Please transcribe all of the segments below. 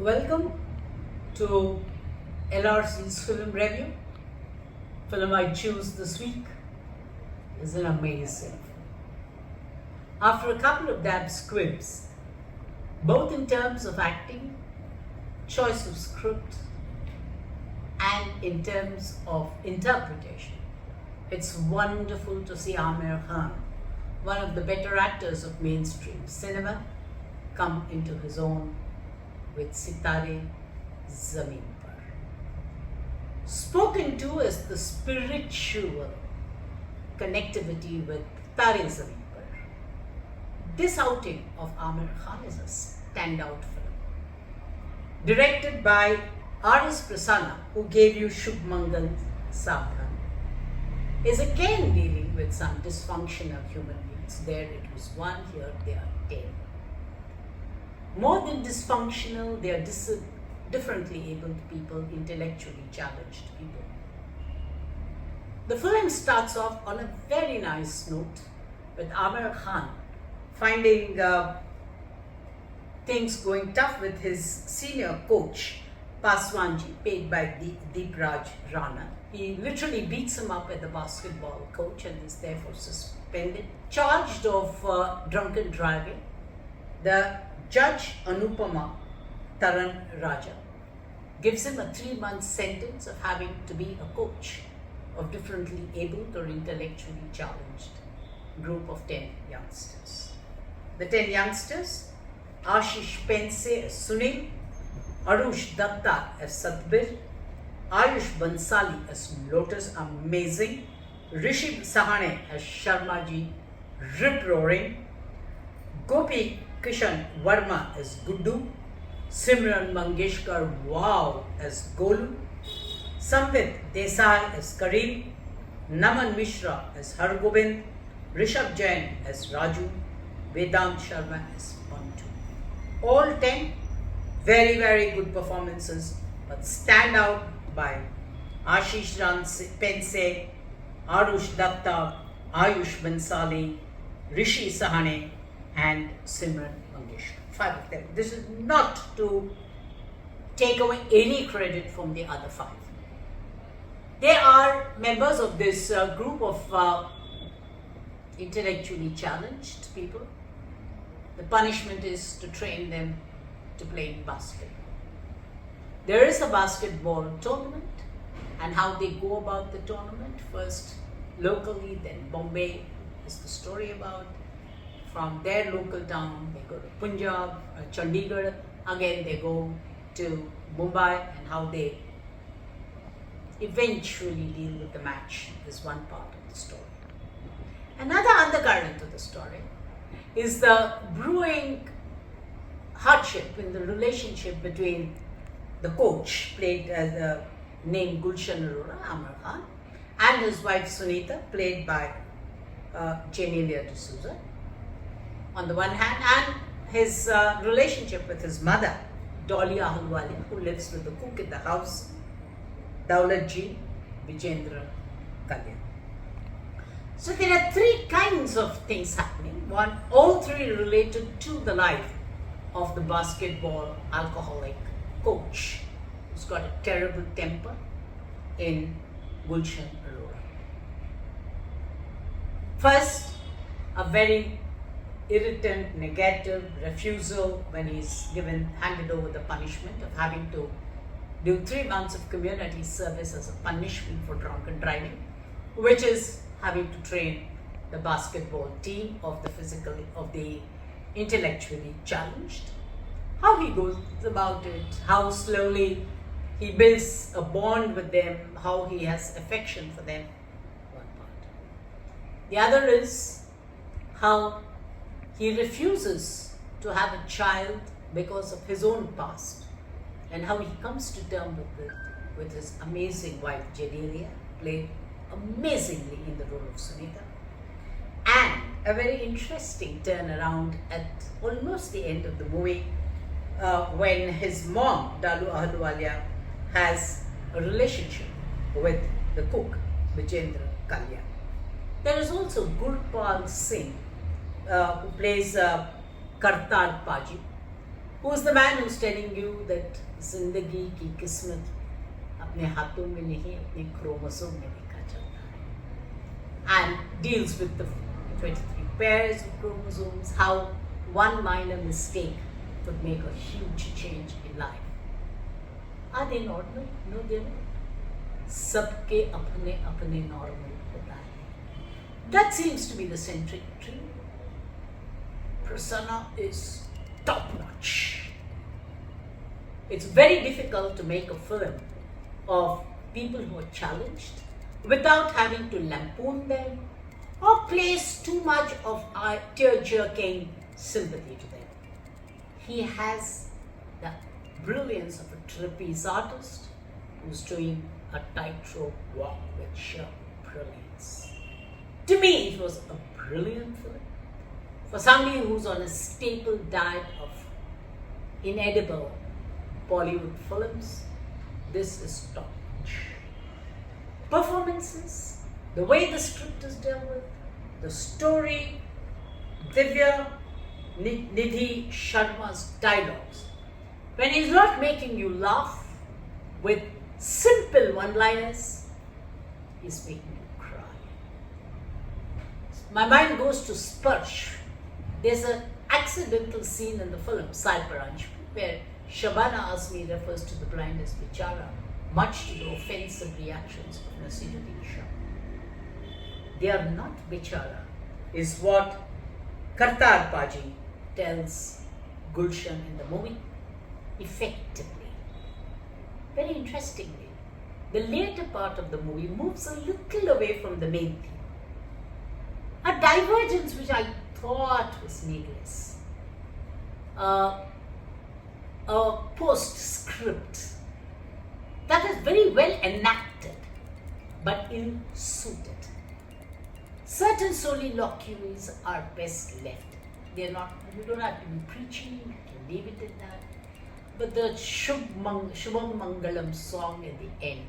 Welcome to LRC's film review. Film I choose this week is an amazing film. After a couple of dab squibs, both in terms of acting, choice of script, and in terms of interpretation, it's wonderful to see Aamir Khan, one of the better actors of mainstream cinema, come into his own with Sitare Zameen Par. Spoken to as the spiritual connectivity with Sitare Zameen Par. This outing of Aamir Khan is a standout film. Directed by artist Prasanna, who gave you Shubh Mangal Savdhan, is again dealing with some dysfunctional human beings. There it was one, here they are 10. More than dysfunctional, they are differently abled people, intellectually challenged people. The film starts off on a very nice note with Aamir Khan finding things going tough with his senior coach, Paswanji, paid by Deepraj Rana. He literally beats him up at the basketball coach and is therefore suspended. Charged of drunken driving, the Judge Anupama Tarana gives him a 3-month sentence of having to be a coach of differently abled or intellectually challenged group of 10 youngsters. The 10 youngsters, Ashish Pendse as Sunil, Aroush Datta as Satbir, Ayush Bansali as Lotus, amazing, Rishi Shahani as Sharmaa ji, rip-roaring, Gopi Krishnan Varma as Guddu, Simran Mangeshkar wow as Golu, Samvit Desai as Karim, Naman Misra as Hargobind, Rishabh Jain as Raju, Vedant Sharmaa as Bantu. All 10 very, very good performances, but stand out by Ashish Pendse, Aroush Datta, Ayush Bansali, Rishi Shahani, and Simran Mangeshkar. 5 of them. This is not to take away any credit from the other 5. They are members of this group of intellectually challenged people. The punishment is to train them to play basketball. There is a basketball tournament, and how they go about the tournament, first locally, then Bombay is the story about. From their local town, they go to Punjab, Chandigarh, again they go to Mumbai, and how they eventually deal with the match is one part of the story. Another undercurrent of the story is the brewing hardship in the relationship between the coach, played named Gulshan Arora, Aamir Khan, and his wife Sunita, played by Jain D'Souza, on the one hand, and his relationship with his mother, Dolly Ahalwale, who lives with the cook in the house, Daulatji, Brijendra, Kalyan. So there are 3 kinds of things happening. One, all 3 related to the life of the basketball alcoholic coach, who's got a terrible temper, in Gulshan Arora. First, a very irritant, negative refusal when he's handed over the punishment of having to do 3 months of community service as a punishment for drunken driving, which is having to train the basketball team of the intellectually challenged. How he goes about it, how slowly he builds a bond with them, how he has affection for them, one part. The other is how he refuses to have a child because of his own past, and how he comes to terms with his amazing wife Jadelia, played amazingly in the role of Sunita, and a very interesting turnaround at almost the end of the movie when his mom, Dalu Ahluwalia, has a relationship with the cook, Brijendra Kalyan. There is also Gurpal Singh, who plays Kartar Paji, Who's the man who's telling you that जिंदगी की किस्मत अपने हाथों में नहीं अपने chromosome में लिखा जाता है, and deals with the 23 pairs of chromosomes, how one minor mistake could make a huge change in life. Are they normal? No, they're not. सबके अपने अपने normal होता है. That seems to be the centric tree. Prasanna is top notch. It's very difficult to make a film of people who are challenged without having to lampoon them or place too much of tear-jerking sympathy to them. He has the brilliance of a trapeze artist who's doing a tightrope walk with sheer brilliance. To me, it was a brilliant film. For somebody who's on a staple diet of inedible Bollywood films, this is top notch. Performances, the way the script is dealt with, the story, Divya, Nidhi, Sharma's dialogues. When he's not making you laugh with simple one-liners, he's making you cry. My mind goes to Sparsh. There's an accidental scene in the film, Saiparanj, where Shabana Azmi refers to the blind as Bichara, much to the offensive reactions of Nasiruddin Shah. They are not Bichara, is what Kartar Paji tells Gulshan in the movie, effectively. Very interestingly, the later part of the movie moves a little away from the main theme. A divergence which I thought was needless. A postscript that is very well enacted but ill-suited. Certain soliloquies are best left. They're not, you don't have to be preaching, you can leave it at that. But the Shubham Mangalam song at the end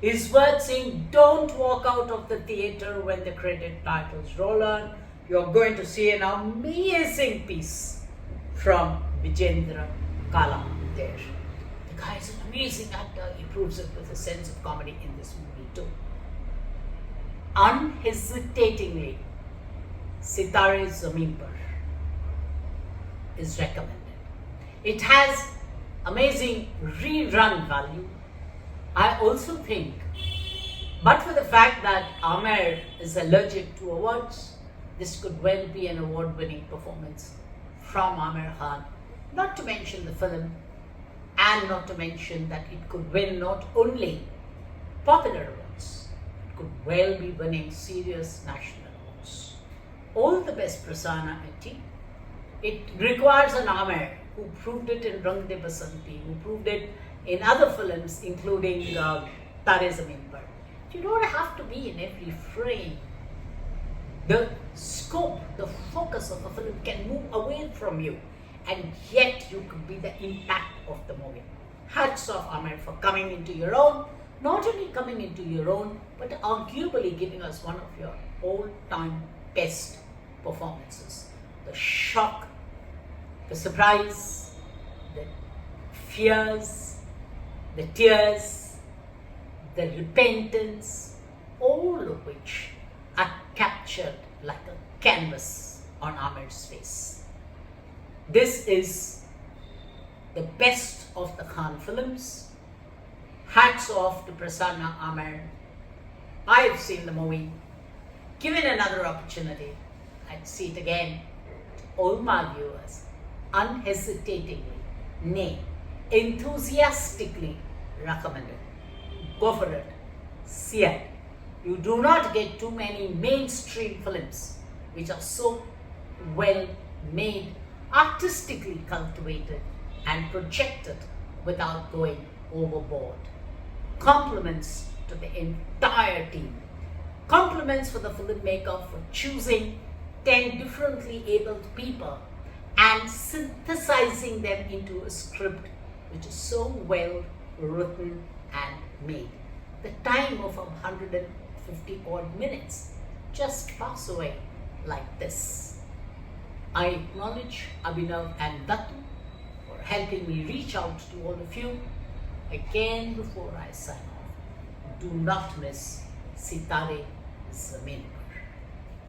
is worth saying, don't walk out of the theatre when the credit titles roll on. You're going to see an amazing piece from Brijendra Kala there. The guy is an amazing actor. He proves it with a sense of comedy in this movie too. Unhesitatingly, Sitare Zameen Par is recommended. It has amazing rerun value. I also think, but for the fact that Amer is allergic to awards, this could well be an award-winning performance from Amer Khan. Not to mention the film, and not to mention that it could win not only popular awards, it could well be winning serious national awards. All the best, Prasanna and team. It requires an Amer who proved it in Rang De Basanti, who proved it in other films, including Sitare Zameen Par. You don't have to be in every frame. The scope, the focus of a film can move away from you, and yet you could be the impact of the movie. Hats off, Amer, for coming into your own. Not only coming into your own, but arguably giving us one of your all-time best performances. The shock, the surprise, the fears, the tears, the repentance, all of which are captured like a canvas on Amer's face. This is the best of the Khan films. Hats off to Prasanna, Amer. I've seen the movie. Given another opportunity, I'd see it again. To all my viewers, unhesitatingly, nay, enthusiastically recommended. Go for it. See it. You do not get too many mainstream films which are so well made, artistically cultivated and projected without going overboard. Compliments to the entire team. Compliments for the filmmaker for choosing 10 differently abled people and synthesizing them into a script which is so well written and made. The time of 150 odd minutes just pass away like this. I acknowledge Abhinav and Datta for helping me reach out to all of you. Again, before I sign off, do not miss Sitare Zameen Par.